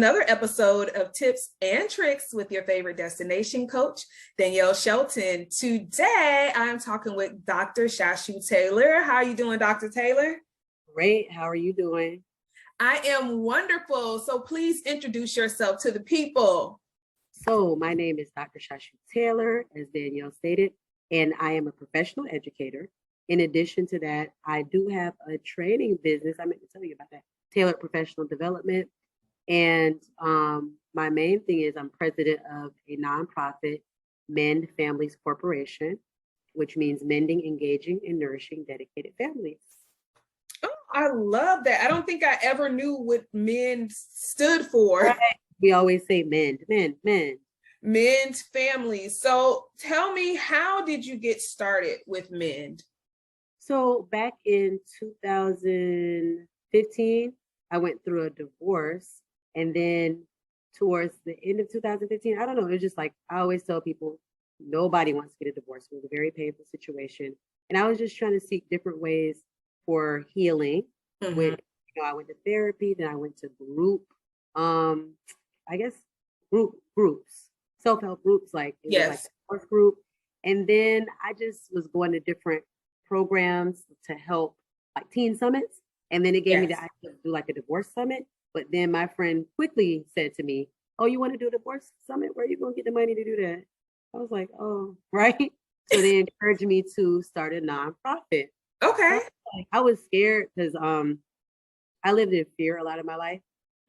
another episode of Tips and Tricks with your favorite destination coach, Danielle Shelton. Today, I'm talking with Dr. Shashu Taylor. How are you doing, Dr. Taylor? Great. How are you doing? I am wonderful. So please introduce yourself to the people. So my name is Dr. Shashu Taylor, as Danielle stated, and I am a professional educator. In addition to that, I do have a training business. I meant to tell you about that. Tailored Professional Development. And my main thing is I'm president of a nonprofit, M.E.N.D Families Corporation, which means Mending, Engaging, and Nourishing Dedicated Families. Oh, I love that. I don't think I ever knew what M.E.N.D stood for. Right. We always say M.E.N.D, M.E.N.D, M.E.N.D. M.E.N.D families. So tell me, how did you get started with M.E.N.D? So back in 2015, I went through a divorce. And then towards the end of 2015, I don't know, it was just like, I always tell people, nobody wants to get a divorce. It was a very painful situation. And I was just trying to seek different ways for healing. With, I went to therapy, then I went to groups, self-help groups, like it was like a divorce group. And then I just was going to different programs to help, like teen summits. And then it gave me the idea to do like a divorce summit. But then my friend quickly said to me, "Oh, you want to do a divorce summit? Where are you going to get the money to do that?" I was like, "Oh, right." So they encouraged me to start a nonprofit. Okay. I was scared because I lived in fear a lot of my life.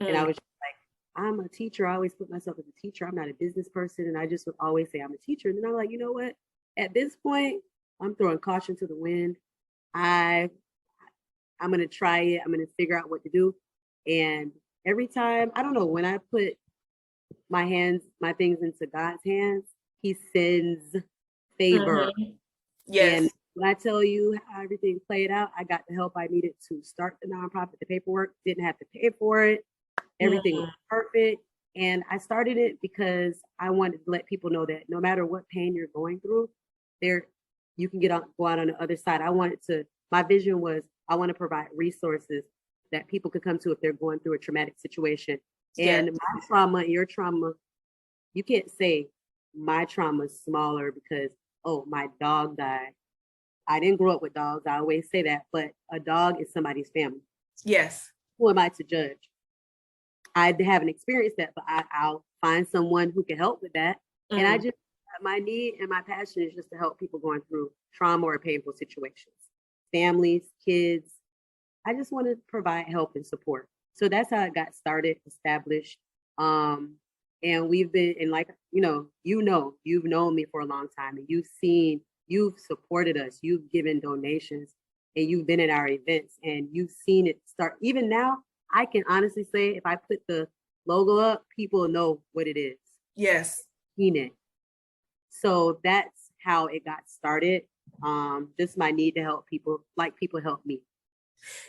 And I was just like, I'm a teacher. I always put myself as a teacher. I'm not a business person. And I just would always say I'm a teacher. And then I'm like, you know what? At this point, I'm throwing caution to the wind. I'm going to try it. I'm going to figure out what to do. And every time, I don't know, when I put my things into God's hands, he sends favor. Yes. And when I tell you how everything played out, I got the help I needed to start the nonprofit, the paperwork, didn't have to pay for it. Everything was perfect. And I started it because I wanted to let people know that no matter what pain you're going through, you can go out on the other side. My vision was, I want to provide resources that people could come to if they're going through a traumatic situation. And my trauma, your trauma, you can't say my trauma is smaller because, oh, my dog died. I didn't grow up with dogs. I always say that, but a dog is somebody's family. Yes. Who am I to judge? I haven't experienced that, but I'll find someone who can help with that. And my need and my passion is just to help people going through trauma or painful situations, families, kids. I just want to provide help and support. So that's how it got started, established. And we've been, and like, you've known me for a long time, and you've supported us, you've given donations, and you've been at our events, and you've seen it start. Even now, I can honestly say, if I put the logo up, people know what it is. Yes. Seen it. So that's how it got started. Just my need to help people, like people help me.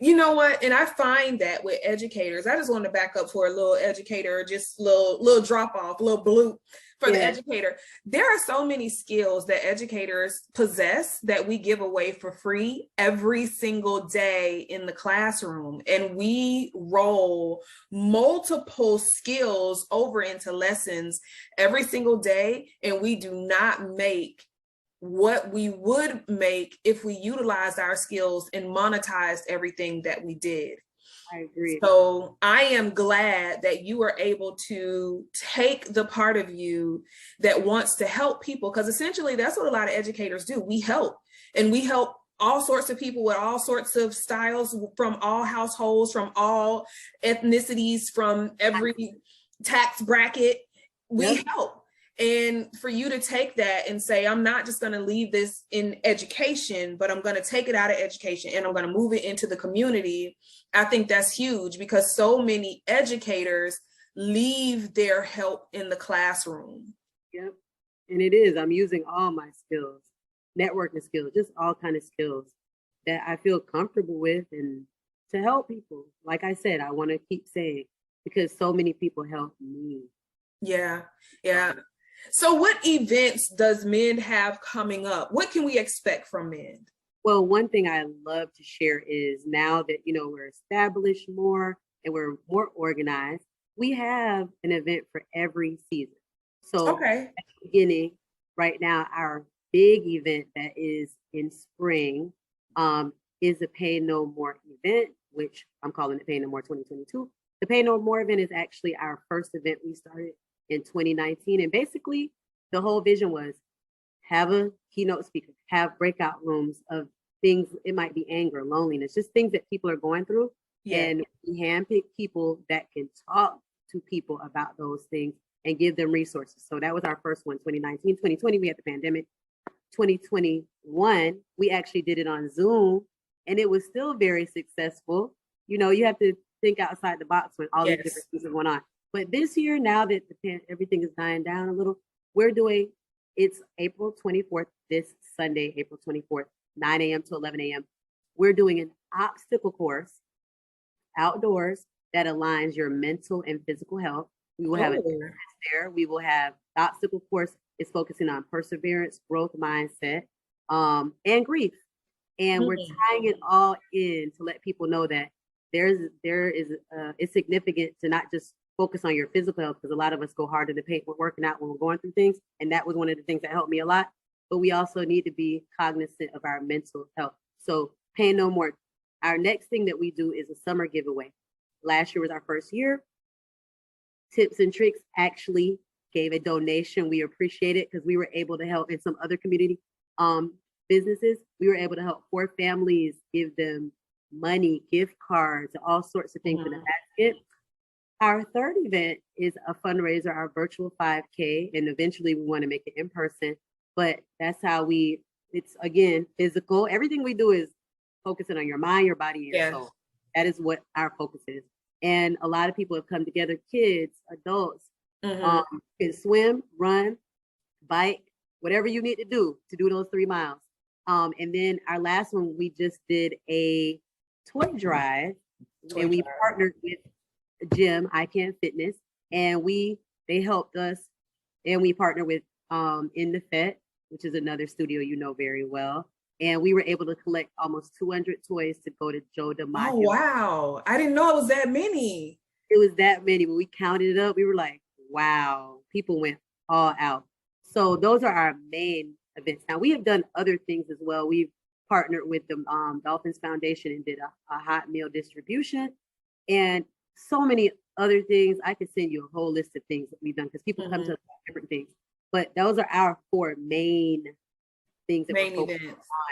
You know what? And I find that with educators, I just want to back up for a little educator, just little drop off, little bloop for the educator. There are so many skills that educators possess that we give away for free every single day in the classroom. And we roll multiple skills over into lessons every single day. And we do not make what we would make if we utilized our skills and monetized everything that we did. I agree. So I am glad that you were able to take the part of you that wants to help people, because essentially that's what a lot of educators do. We help, and we help all sorts of people with all sorts of styles, from all households, from all ethnicities, from every tax bracket. We help. And for you to take that and say, I'm not just going to leave this in education, but I'm going to take it out of education and I'm going to move it into the community. I think that's huge, because so many educators leave their help in the classroom. Yep. And it is. I'm using all my skills, networking skills, just all kind of skills that I feel comfortable with, and to help people. Like I said, I want to keep saying, because so many people help me. Yeah. Yeah. So what events does M.E.N.D have coming up? What can we expect from M.E.N.D? Well, one thing I love to share is, now that, we're established more and we're more organized, we have an event for every season. So Okay. at the beginning, right now, our big event that is in spring is the Pay No More event, which I'm calling it Pay No More 2022. The Pay No More event is actually our first event we started in 2019. And basically, the whole vision was have a keynote speaker, have breakout rooms of things. It might be anger, loneliness, just things that people are going through. Yeah. And we handpick people that can talk to people about those things and give them resources. So that was our first one, 2019. 2020, we had the pandemic. 2021, we actually did it on Zoom, and it was still very successful. You know, you have to think outside the box when all these different things are going on. But this year, now that everything is dying down a little, we're doing, it's April 24th, this Sunday, April 24th, 9 a.m. to 11 a.m. We're doing an obstacle course outdoors that aligns your mental and physical health. We will have it there. We will have the obstacle course is focusing on perseverance, growth mindset, and grief. And we're tying it all in to let people know that it's significant to not just focus on your physical health, because a lot of us go hard in the paint. We're working out when we're going through things. And that was one of the things that helped me a lot. But we also need to be cognizant of our mental health. So Pay No More. Our next thing that we do is a summer giveaway. Last year was our first year. Tips and Tricks actually gave a donation. We appreciate it because we were able to help in some other community businesses. We were able to help 4 families, give them money, gift cards, all sorts of things in the basket. Our third event is a fundraiser, our virtual 5K, and eventually we want to make it in person. But that's how it's again, physical. Everything we do is focusing on your mind, your body, and your soul. That is what our focus is. And a lot of people have come together, kids, adults, can swim, run, bike, whatever you need to do those 3 miles. And then our last one, we just did a toy drive, and we partnered with Gym, I Can Fitness, and they helped us, and we partnered with In the Fet, which is another studio you know very well. And we were able to collect almost 200 toys to go to Joe DiMaggio. Oh, wow. I didn't know it was that many. It was that many. When we counted it up, we were like, wow, people went all out. So those are our main events. Now, we have done other things as well. We've partnered with the Dolphins Foundation and did a hot meal distribution and so many other things. I could send you a whole list of things that we've done because people come to us with different things. But those are our 4 main things that we're focused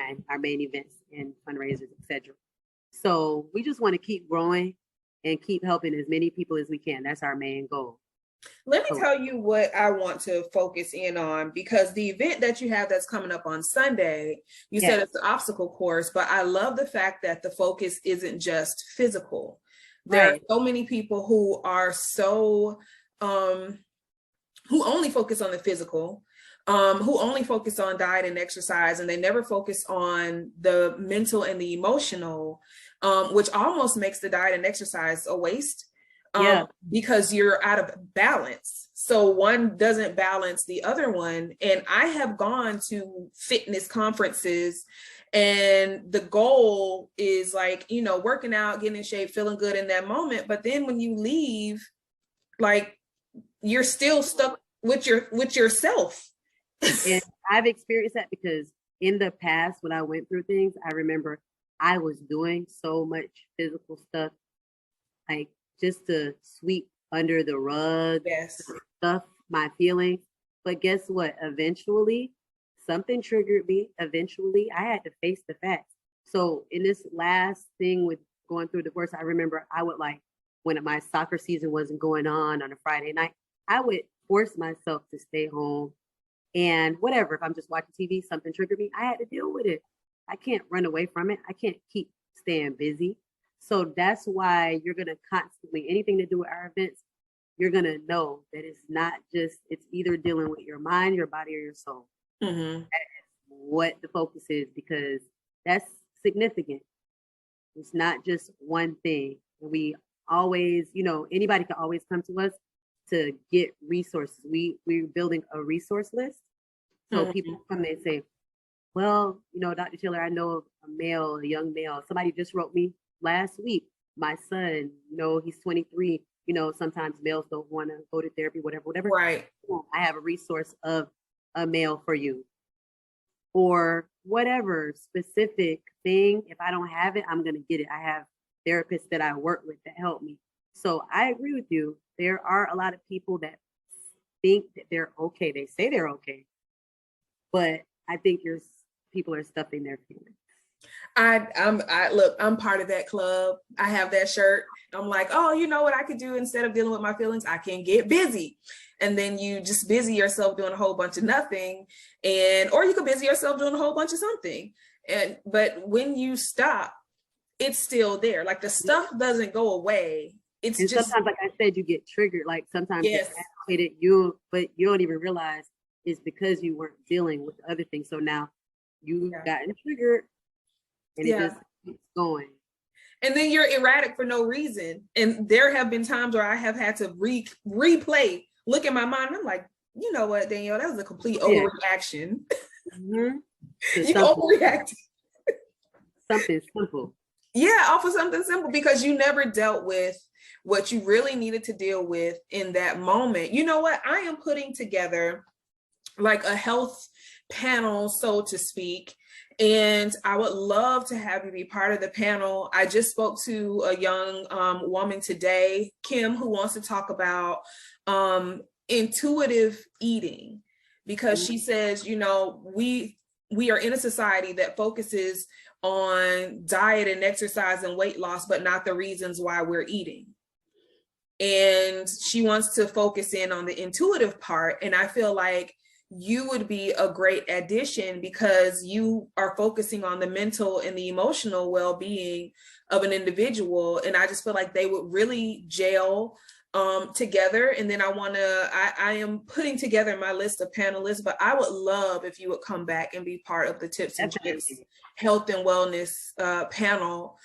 on, our main events and fundraisers, etc. So we just want to keep growing and keep helping as many people as we can. That's our main goal. Let me tell you what I want to focus in on, because the event that you have that's coming up on Sunday, you said it's an obstacle course, but I love the fact that the focus isn't just physical. There are so many people who are so, who only focus on the physical, who only focus on diet and exercise, and they never focus on the mental and the emotional, which almost makes the diet and exercise a waste. Because you're out of balance. So one doesn't balance the other one. And I have gone to fitness conferences, and the goal is like, you know, working out, getting in shape, feeling good in that moment. But then when you leave, like, you're still stuck with yourself. And I've experienced that because in the past, when I went through things, I remember I was doing so much physical stuff, like just to sweep under the rug, stuff my feelings. But guess what? Eventually, something triggered me. Eventually, I had to face the facts. So in this last thing with going through divorce, I remember I would, like, when my soccer season wasn't going on a Friday night, I would force myself to stay home and whatever. If I'm just watching TV, something triggered me, I had to deal with it. I can't run away from it. I can't keep staying busy. So that's why you're going to constantly, anything to do with our events, you're going to know that it's not just, it's either dealing with your mind, your body, or your soul. That is what the focus is, because that's significant. It's not just one thing. We always, you know, anybody can always come to us to get resources. We're building a resource list. So people come and say, well, you know, Dr. Taylor, I know of a young male. Somebody just wrote me last week. My son, you know, he's 23. you know, sometimes males don't want to go to therapy, whatever. Right. I have a resource of a male for you, or whatever specific thing. If I don't have it, I'm going to get it. I have therapists that I work with that help me. So I agree with you. There are a lot of people that think that they're okay. They say they're okay, but I think people are stuffing their feelings. I'm part of that club. I have that shirt. I'm like, oh, you know what I could do instead of dealing with my feelings? I can get busy. And then you just busy yourself doing a whole bunch of nothing. Or you could busy yourself doing a whole bunch of something. But when you stop, it's still there. Like the stuff doesn't go away. It's and just sometimes, like I said, you get triggered. Like sometimes yes. but you don't even realize it's because you weren't dealing with other things. So now you've gotten triggered, and it just keeps going. And then you're erratic for no reason. And there have been times where I have had to replay, look in my mind. I'm like, you know what, Danielle, that was a complete overreaction. Mm-hmm. You overreacted. Something simple. Yeah, off of something simple, because you never dealt with what you really needed to deal with in that moment. You know what? I am putting together like a health panel, so to speak. And I would love to have you be part of the panel. I just spoke to a young woman today, Kim, who wants to talk about intuitive eating, because she says, you know, we are in a society that focuses on diet and exercise and weight loss, but not the reasons why we're eating. And she wants to focus in on the intuitive part. And I feel like you would be a great addition, because you are focusing on the mental and the emotional well-being of an individual. And I just feel like they would really gel together. And then I am putting together my list of panelists, but I would love if you would come back and be part of the Tips and Tricks Health and Wellness panel,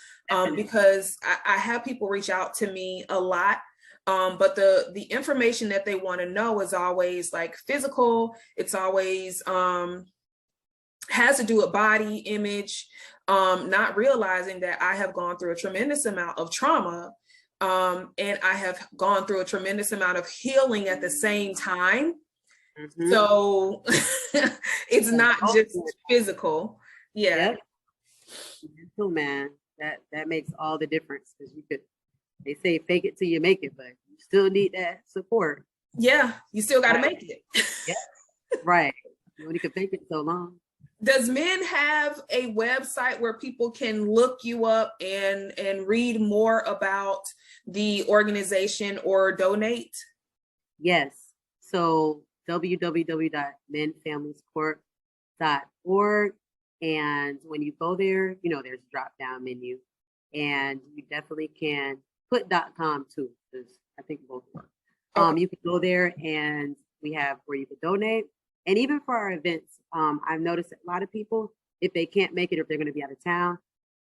because I have people reach out to me a lot. But the information that they want to know is always like physical. It's always has to do with body image, not realizing that I have gone through a tremendous amount of trauma, and I have gone through a tremendous amount of healing at the same time. Mm-hmm. So it's not just physical. Yeah. Mental, man, that makes all the difference, because they say fake it till you make it, but you still need that support. Yeah, you still got to make it. Yeah, right. You only can fake it so long. Does Men have a website where people can look you up and read more about the organization or donate? Yes. So www.menfamiliescourt.org. And when you go there, you know, there's a drop-down menu, and you definitely can put .com too, because I think both work. Okay. You can go there, and we have where you can donate. And even for our events, I've noticed that a lot of people, if they can't make it, or if they're going to be out of town,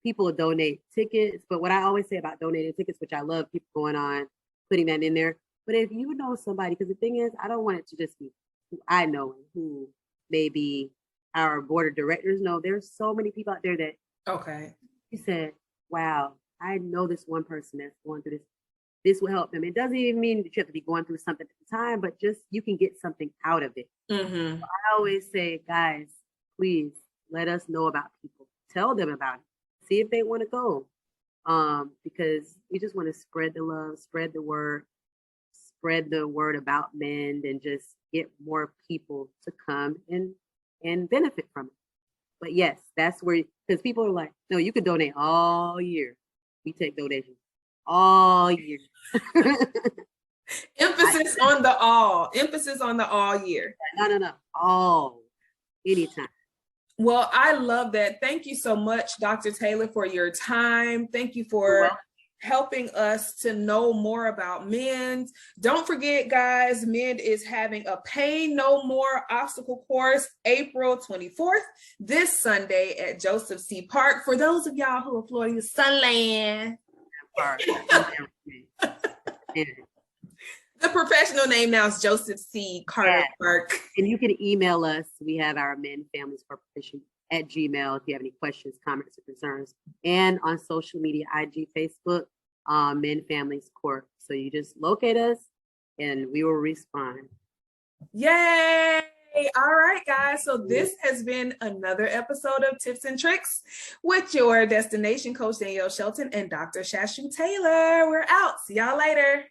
people donate tickets. But what I always say about donating tickets, which I love people going on, putting that in there. But if you know somebody, because the thing is, I don't want it to just be who I know and who maybe our board of directors know. There's so many people out there that you said, wow, I know this one person that's going through this. This will help them. It doesn't even mean that you have to be going through something at the time, but just you can get something out of it. Mm-hmm. So I always say, guys, please let us know about people. Tell them about it. See if they want to go. Because we just want to spread the love, spread the word about MEND, and just get more people to come and benefit from it. But yes, that's where, because people are like, no, you can donate all year. We take donations all year. Emphasis on the all year. No. All. Anytime. Well, I love that. Thank you so much, Dr. Taylor, for your time. Thank you for helping us to know more about MEND. Don't forget, guys, MEND is having a Pain No More obstacle course April 24th, this Sunday at Joseph C. Park. For those of y'all who are Florida, Sunland. The professional name now is Joseph C. Carter Park. And you can email us. We have our MEND Families Corporation at Gmail if you have any questions, comments, or concerns. And on social media, IG, Facebook, Men Families Court. So you just locate us and we will respond. Yay! All right, guys. So this has been another episode of Tips and Tricks with your destination coach, Danielle Shelton and Dr. Shashu Taylor. We're out. See y'all later.